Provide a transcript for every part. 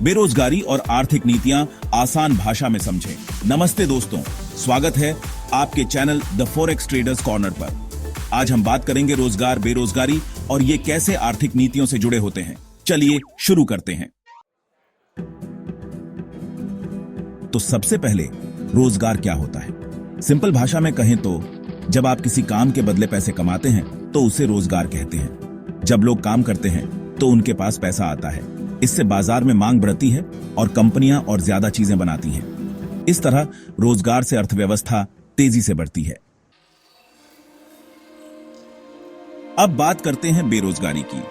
बेरोजगारी और आर्थिक नीतियां आसान भाषा में समझें। नमस्ते दोस्तों, स्वागत है आपके channel the forex traders corner पर। आज हम बात करेंगे रोजगार, बेरोजगारी और ये कैसे आर्थिक नीतियों से जुड़े होते हैं। चलिए शुरू करते हैं। तो सबसे पहले रोजगार क्या होता है? सिंपल भाषा में कहें तो जब आप किसी काम के बदले पैसे कमाते हैं तो उसे रोजगार कहते हैं। जब लोग काम करते हैं तो उनके पास पैसा आता है, इससे बाजार में मांग बढ़ती है और कंपनियां और ज्यादा चीजें बनाती हैं। इस तरह रोजगार से अर्थव्यवस्था तेजी से बढ़ती है। अब बात करते हैं बेरोजगारी की।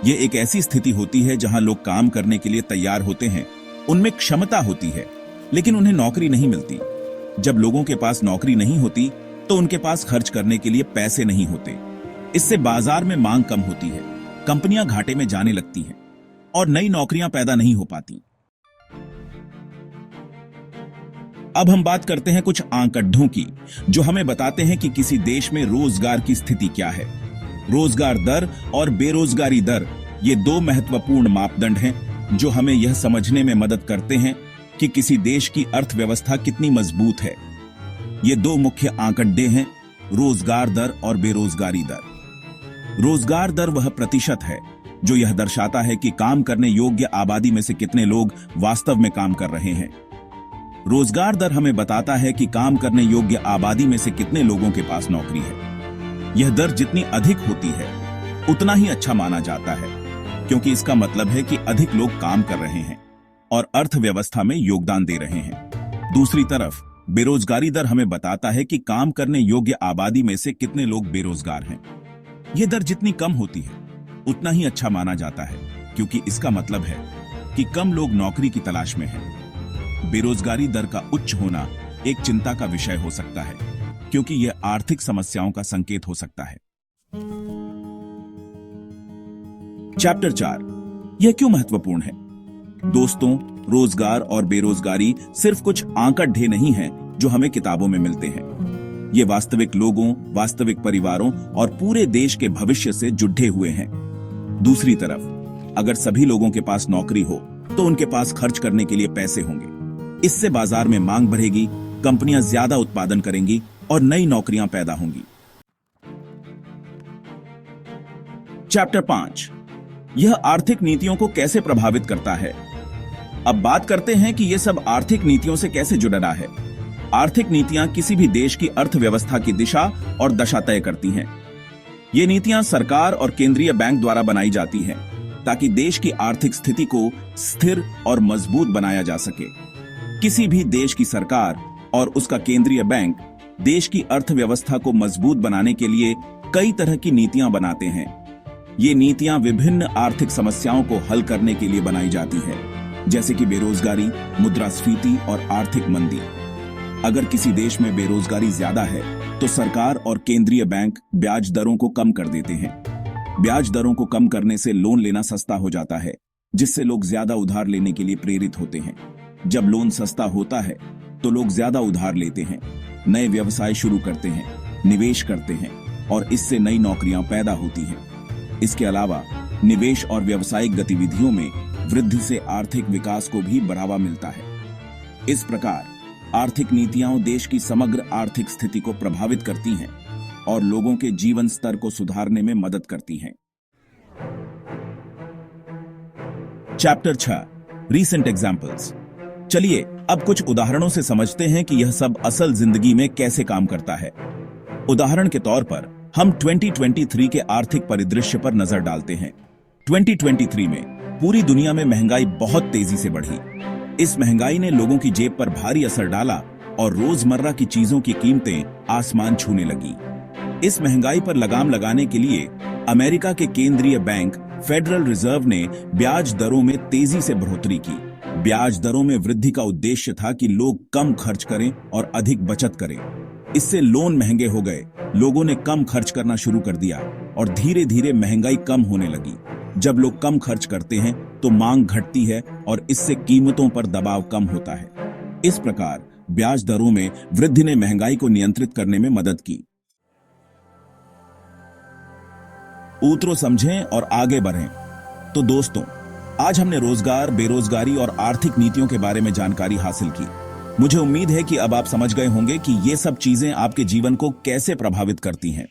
यह एक ऐसी स्थिति होती है जहां लोग काम करने के लिए तैयार होते हैं, उनमें क्षमता होती है, लेकिन उन्हें नौकरी नहीं मिलती। जब लोगों के पास नौकरी नहीं होती तो उनके पास खर्च करने के लिए पैसे नहीं होते। इससे बाजार में मांग कम होती है, कंपनियां घाटे में जाने लगती हैं और नई नौकरियां पैदा नहीं हो पाती। अब हम बात करते हैं कुछ आंकड़ों की जो हमें बताते हैं कि किसी देश में रोजगार की स्थिति क्या है। रोजगार दर और बेरोजगारी दर ये दो महत्वपूर्ण मापदंड हैं जो हमें यह समझने में मदद करते हैं कि किसी देश की अर्थव्यवस्था कितनी मजबूत है। ये दो मुख्य आंकड़े हैं, रोजगार दर और बेरोजगारी दर। रोजगार दर वह प्रतिशत है जो यह दर्शाता है कि काम करने योग्य आबादी में से कितने लोग वास्तव में काम कर रहे हैं। रोजगार दर हमें बताता है कि काम करने योग्य आबादी में से कितने लोगों के पास नौकरी है। यह दर जितनी अधिक होती है उतना ही अच्छा माना जाता है, क्योंकि इसका मतलब है कि अधिक लोग काम कर रहे हैं और अर्थव्यवस्था में योगदान दे रहे हैं। दूसरी तरफ बेरोजगारी दर हमें बताता है कि काम करने योग्य आबादी में से कितने लोग बेरोजगार हैं। यह दर जितनी कम होती है उतना ही अच्छा माना जाता है, क्योंकि इसका मतलब है कि कम लोग नौकरी की तलाश में हैं। बेरोजगारी दर का उच्च होना एक चिंता का विषय हो सकता है, क्योंकि यह आर्थिक समस्याओं का संकेत हो सकता है। चैप्टर 4, यह क्यों महत्वपूर्ण है? दोस्तों, रोजगार और बेरोजगारी सिर्फ कुछ आंकड़े नहीं हैं जो हमें किताबों में मिलते हैं। ये वास्तविक लोगों, वास्तविक परिवारों और पूरे देश के भविष्य से जुड़े हुए हैं। दूसरी तरफ अगर सभी लोगों के पास नौकरी हो तो उनके पास खर्च करने के लिए पैसे होंगे। इससे बाजार में मांग बढ़ेगी, कंपनियां ज्यादा उत्पादन करेंगी और नई नौकरियां पैदा होंगी। चैप्टर 5, यह आर्थिक नीतियों को कैसे प्रभावित करता है? अब बात करते हैं कि यह सब आर्थिक नीतियों से कैसे जुड़ा है। आर्थिक नीतियां किसी भी देश की अर्थव्यवस्था की दिशा और दशा तय करती हैं। ये नीतियां सरकार और केंद्रीय बैंक द्वारा बनाई जाती हैं ताकि देश की आर्थिक स्थिति को स्थिर और मजबूत बनाया जा सके। किसी भी देश की सरकार और उसका केंद्रीय बैंक देश की अर्थव्यवस्था को मजबूत बनाने के लिए कई तरह की नीतियां बनाते हैं। ये नीतियां विभिन्न आर्थिक समस्याओं को हल करने के लिए बनाई जाती है, जैसे कि बेरोजगारी, मुद्रास्फीति और आर्थिक मंदी। अगर किसी देश में बेरोजगारी ज्यादा है तो सरकार और केंद्रीय बैंक ब्याज दरों को कम कर देते हैं। ब्याज दरों को कम करने से लोन लेना सस्ता हो जाता है, जिससे लोग ज्यादा उधार लेने के लिए प्रेरित होते हैं। जब लोन सस्ता होता है तो लोग ज्यादा उधार लेते हैं, नए व्यवसाय शुरू करते हैं, निवेश करते हैं और इससे नई नौकरियां पैदा होती हैं। इसके अलावा निवेश और व्यावसायिक गतिविधियों में वृद्धि से आर्थिक विकास को भी बढ़ावा मिलता है। इस प्रकार आर्थिक नीतियां देश की समग्र आर्थिक स्थिति को प्रभावित करती हैं और लोगों के जीवन स्तर को सुधारने में मदद करती हैं। Chapter 6, recent examples. चलिए अब कुछ उदाहरणों से समझते हैं कि यह सब असल जिंदगी में कैसे काम करता है। उदाहरण के तौर पर हम 2023 के आर्थिक परिदृश्य पर नजर डालते हैं। 2023 में पूरी दुनिया में महंगाई बहुत तेजी से बढ़ी। इस महंगाई ने लोगों की जेब पर भारी असर डाला और रोजमर्रा की चीजों की कीमतें आसमान छूने लगी। इस महंगाई पर लगाम लगाने के लिए अमेरिका के केंद्रीय बैंक फेडरल रिजर्व ने ब्याज दरों में तेजी से बढ़ोतरी की। ब्याज दरों में वृद्धि का उद्देश्य था कि लोग कम खर्च करें और अधिक बचत करें। इससे लोन महंगे हो गए, लोगों ने कम खर्च करना शुरू कर दिया और धीरे धीरे महंगाई कम होने लगी। जब लोग कम खर्च करते हैं तो मांग घटती है और इससे कीमतों पर दबाव कम होता है। इस प्रकार ब्याज दरों में वृद्धि ने महंगाई को नियंत्रित करने में मदद की। उतरो समझें और आगे बढ़ें। तो दोस्तों, आज हमने रोजगार, बेरोजगारी और आर्थिक नीतियों के बारे में जानकारी हासिल की। मुझे उम्मीद है कि अब आप समझ गए होंगे कि ये सब चीजें आपके जीवन को कैसे प्रभावित करती हैं।